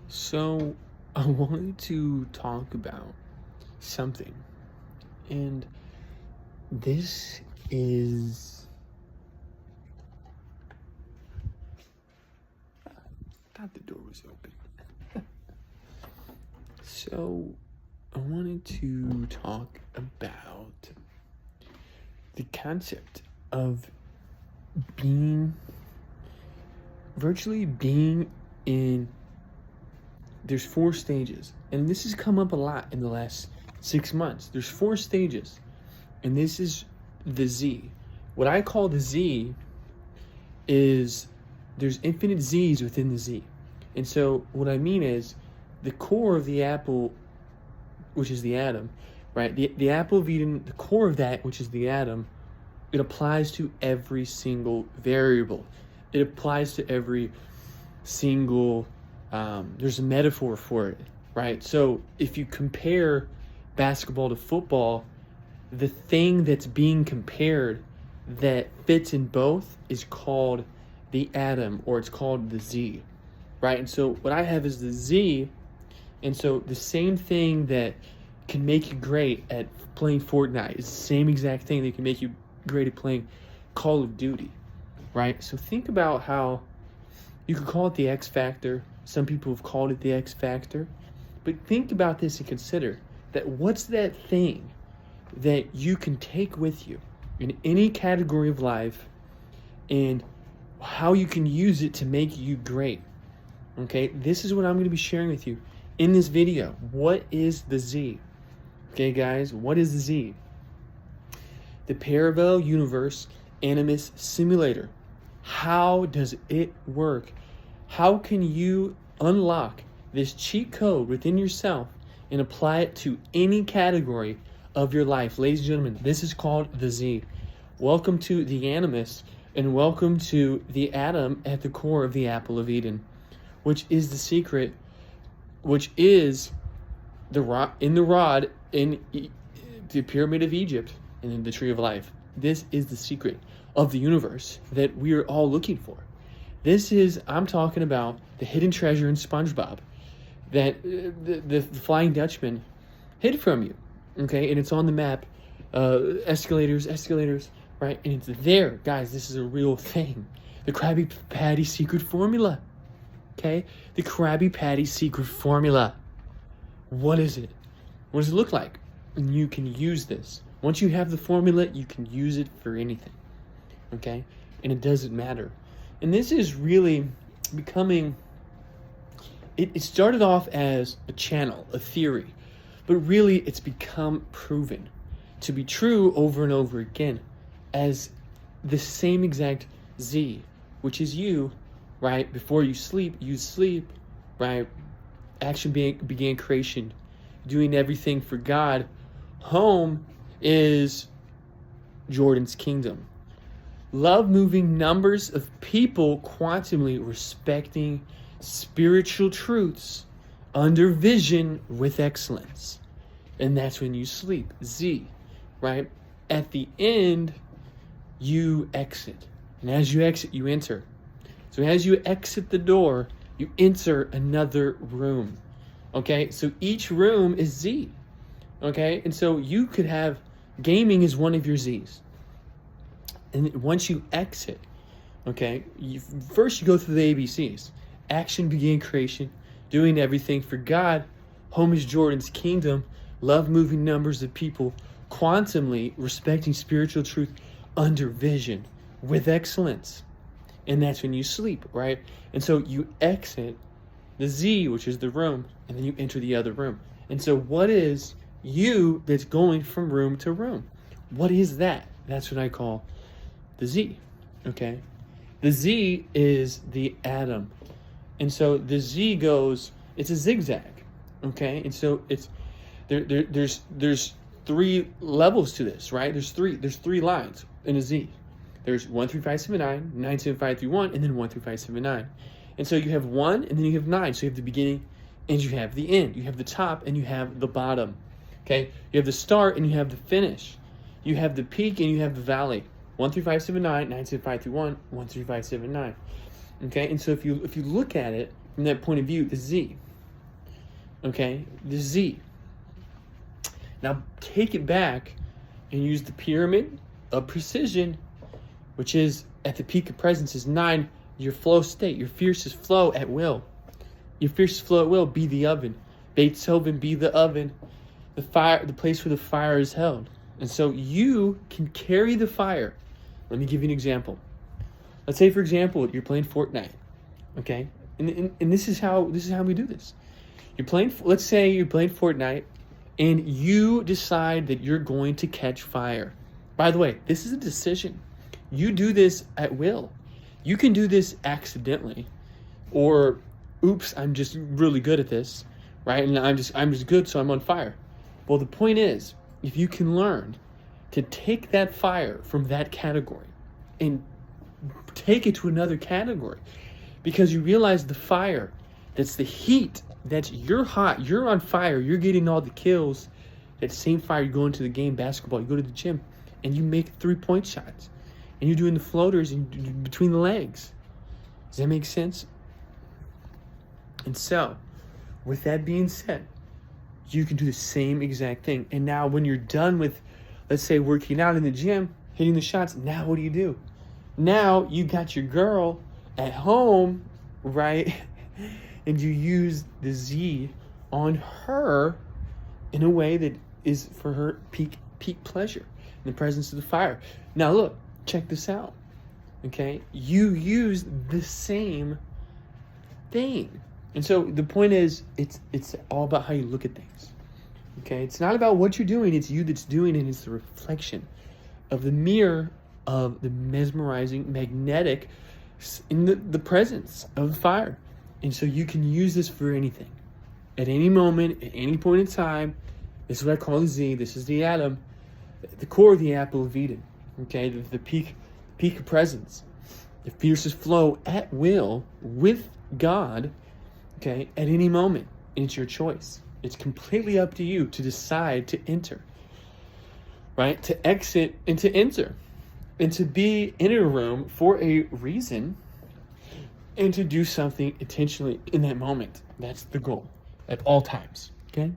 So, I wanted to talk about something, and this is. I thought the door was open. So, I wanted to talk about the concept of virtually being in. There's 4 stages, and this has come up a lot in the last 6 months. There's 4 stages, and this is the Z. What I call the Z is there's infinite Z's within the Z. And so what I mean is the core of the apple, which is the atom, right? The apple of Eden, the core of that, which is the atom, it applies to every single variable. It applies to every single there's a metaphor for it, right? So if you compare basketball to football, the thing that's being compared that fits in both is called the atom, or it's called the Z, right? And so what I have is the Z, and so the same thing that can make you great at playing Fortnite is the same exact thing that can make you great at playing Call of Duty, right? So think about how you could call it the X Factor. Some people have called it the X Factor. But think about this and consider that what's that thing that you can take with you in any category of life and how you can use it to make you great. Okay, this is what I'm going to be sharing with you in this video. What is the Z? Okay, guys, what is the Z? The Parallel Universe ANIMUS Simulator. How does it work? How can you unlock this cheat code within yourself and apply it to any category of your life? Ladies and gentlemen, this is called the Z. Welcome to the Animus, and welcome to the atom at the core of the apple of Eden, which is the secret, which is the rod in the pyramid of Egypt and in the tree of life. This is the secret of the universe that we are all looking for. I'm talking about the hidden treasure in SpongeBob that the Flying Dutchman hid from you, okay? And it's on the map, escalators, right? And it's there, guys, this is a real thing. The Krabby Patty secret formula, okay? The Krabby Patty secret formula. What is it? What does it look like? And you can use this. Once you have the formula, you can use it for anything, okay? And it doesn't matter. And this is really becoming, it started off as a channel, a theory, but really it's become proven to be true over and over again as the same exact Z, which is you, right? Before you sleep, right? Action began creation, doing everything for God. Home is Jordan's kingdom. Love moving numbers of people quantumly respecting spiritual truths under vision with excellence. And that's when you sleep. Z, right? At the end, you exit. And as you exit, you enter. So as you exit the door, you enter another room. Okay? So each room is Z. Okay? And so you could have gaming as one of your Z's. And once you exit, okay, first you go through the ABCs. Action began creation, doing everything for God. Home is Jordan's kingdom. Love moving numbers of people, quantumly respecting spiritual truth under vision with excellence. And that's when you sleep, right? And so you exit the Z, which is the room, and then you enter the other room. And so what is you that's going from room to room? What is that? That's what I call the Z, okay? The Z is the atom. And so the Z goes, it's a zigzag, okay? And so it's, there's 3 levels to this, right? There's three lines in a Z. There's 1 through 5, 7, 9, 9, 7, 5 through 1, and then 1 through 5, 7, 9. And so you have 1, and then you have 9. So you have the beginning, and you have the end. You have the top, and you have the bottom, okay? You have the start, and you have the finish. You have the peak, and you have the valley. 1 through 5, 7, 9, 9, 7, 5 through 1, 1 through 5, 7, 9. Okay, and so if you look at it from that point of view, the Z, Okay, the Z. Now take it back and use the pyramid of precision, which is at the peak of presence is 9, your flow state, your fiercest flow at will. Your fiercest flow at will, be the oven. Beethoven, be the oven. The fire, the place where the fire is held. And so you can carry the fire. Let me give you an example. Let's say, for example, you're playing Fortnite, okay? And this is how we do this. You're playing. Let's say you're playing Fortnite, and you decide that you're going to catch fire. By the way, this is a decision. You do this at will. You can do this accidentally, or oops, I'm just really good at this, right? And I'm just good, so I'm on fire. Well, the point is, if you can learn to take that fire from that category and take it to another category, because you realize the fire, that's the heat, that's you're hot, you're on fire, you're getting all the kills. That same fire, you go into the game, basketball, you go to the gym, and you make 3-point shots, and you're doing the floaters in between the legs. Does that make sense? And so, with that being said, you can do the same exact thing. And now when you're done with, let's say, working out in the gym, hitting the shots, now what do? Now you got your girl at home, right? And you use the Z on her in a way that is for her peak pleasure in the presence of the fire. Now look, check this out. Okay? You use the same thing. And so the point is, it's all about how you look at things. Okay? It's not about what you're doing, it's you that's doing it. It's the reflection of the mirror of the mesmerizing, magnetic, in the presence of the fire. And so you can use this for anything. At any moment, at any point in time. This is what I call the Z. This is the atom, the core of the apple of Eden. Okay? The peak of presence. The fiercest flow at will with God. Okay, at any moment, and it's your choice. It's completely up to you to decide to enter, right? To exit and to enter, and to be in a room for a reason, and to do something intentionally in that moment. That's the goal at all times, okay?